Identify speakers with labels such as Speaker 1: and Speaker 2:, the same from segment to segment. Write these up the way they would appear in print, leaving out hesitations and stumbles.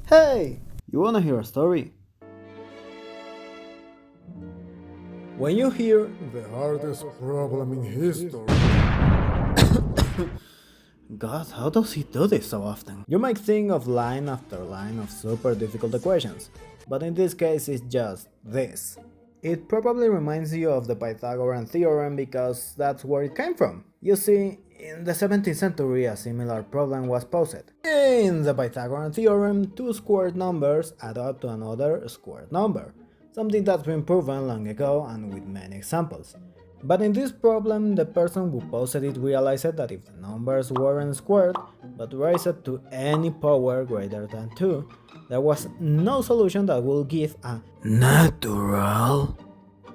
Speaker 1: Hey, you wanna hear a story?
Speaker 2: When you hear the hardest problem in history,
Speaker 1: God, how does he do this so often?
Speaker 2: you might think of line after line of super difficult equations, but in this case it's just this. It probably reminds you of the Pythagorean theorem because that's where it came from. You see, in the 17th century a similar problem was posed. In the Pythagorean theorem, two squared numbers add up to another squared number, something that's been proven long ago and with many examples. But in this problem, the person who posed it realized that if the numbers weren't squared, but raised to any power greater than 2, there was no solution that would give a
Speaker 1: Natural.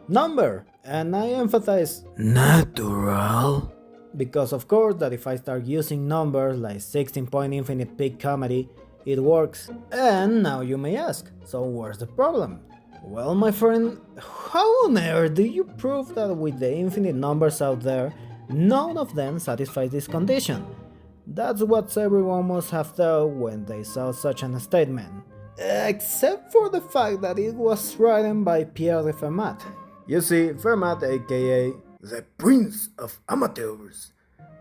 Speaker 2: number, and I emphasize
Speaker 1: Natural.
Speaker 2: because of course that if I start using numbers like 16 point infinite peak comedy, it works. And now you may ask, so where's the problem? Well, my friend, how on earth do you prove that with the infinite numbers out there, none of them satisfy this condition? That's what everyone must have thought when they saw such an statement. Except for the fact that it was written by Pierre de Fermat. You see, Fermat, aka the Prince of Amateurs,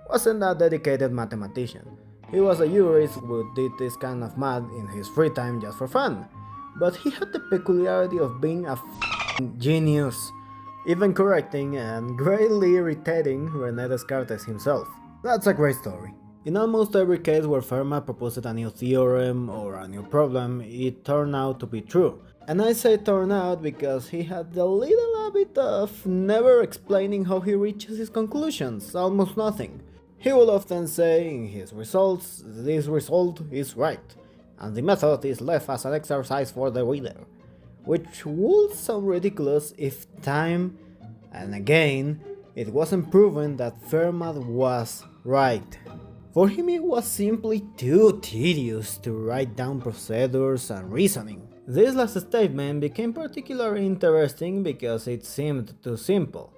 Speaker 2: wasn't a dedicated mathematician. He was a jurist who did this kind of math in his free time just for fun. But he had the peculiarity of being a genius, even correcting and greatly irritating René Descartes himself. That's a great story. In almost every case where Fermat proposed a new theorem or a new problem, it turned out to be true. And I say turned out because he had the little habit of never explaining how he reaches his conclusions, almost nothing. He will often say in his results, this result is right, and the method is left as an exercise for the reader, which would sound ridiculous if time and again it wasn't proven that Fermat was right. For him it was simply too tedious to write down procedures and reasoning. This last statement became particularly interesting because it seemed too simple,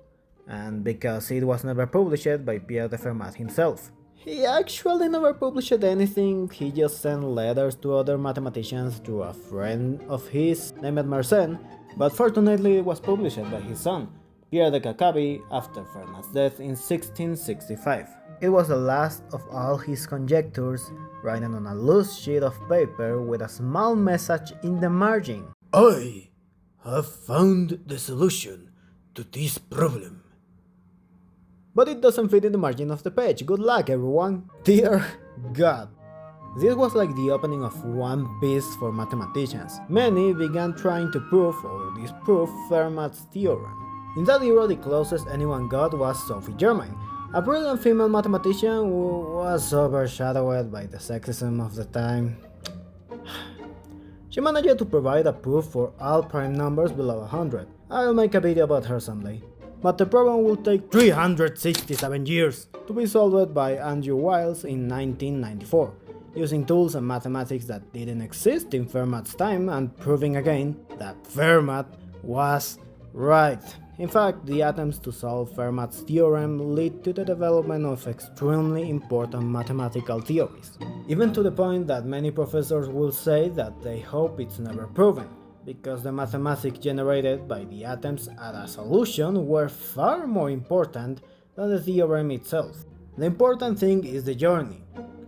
Speaker 2: and because it was never published by Pierre de Fermat himself. He actually never published anything, he just sent letters to other mathematicians through a friend of his named Mersenne, but fortunately it was published by his son, Pierre de Cacabi, after Fermat's death in 1665. It was the last of all his conjectures, written on a loose sheet of paper with a small message in the margin.
Speaker 1: I have found the solution to this problem.
Speaker 2: But it doesn't fit in the margin of the page. Good luck, everyone. Dear God. This was like the opening of One Piece for mathematicians. Many began trying to prove or disprove Fermat's theorem. In that era, the closest anyone got was Sophie Germain, a brilliant female mathematician who was overshadowed by the sexism of the time. She managed to provide a proof for all prime numbers below 100. I'll make a video about her someday. But the problem will take 367 years to be solved by Andrew Wiles in 1994, using tools and mathematics that didn't exist in Fermat's time and proving again that Fermat was right. In fact, the attempts to solve Fermat's theorem lead to the development of extremely important mathematical theories, even to the point that many professors will say that they hope it's never proven, because the mathematics generated by the attempts at a solution were far more important than the theorem itself. The important thing is the journey.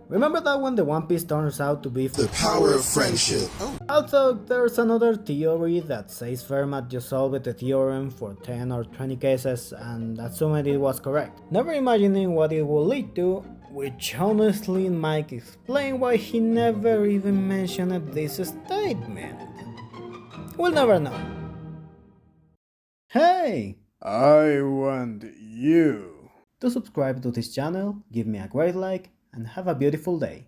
Speaker 2: Remember that when the One Piece turns out to be
Speaker 3: The power of friendship.
Speaker 2: Also, there's another theory that says Fermat just solved the theorem for 10 or 20 cases and assumed it was correct, never imagining what it would lead to, which honestly might explain why he never even mentioned this statement. We'll never know. Hey!
Speaker 1: I want you.
Speaker 2: To subscribe to this channel, give me a great like, and have a beautiful day.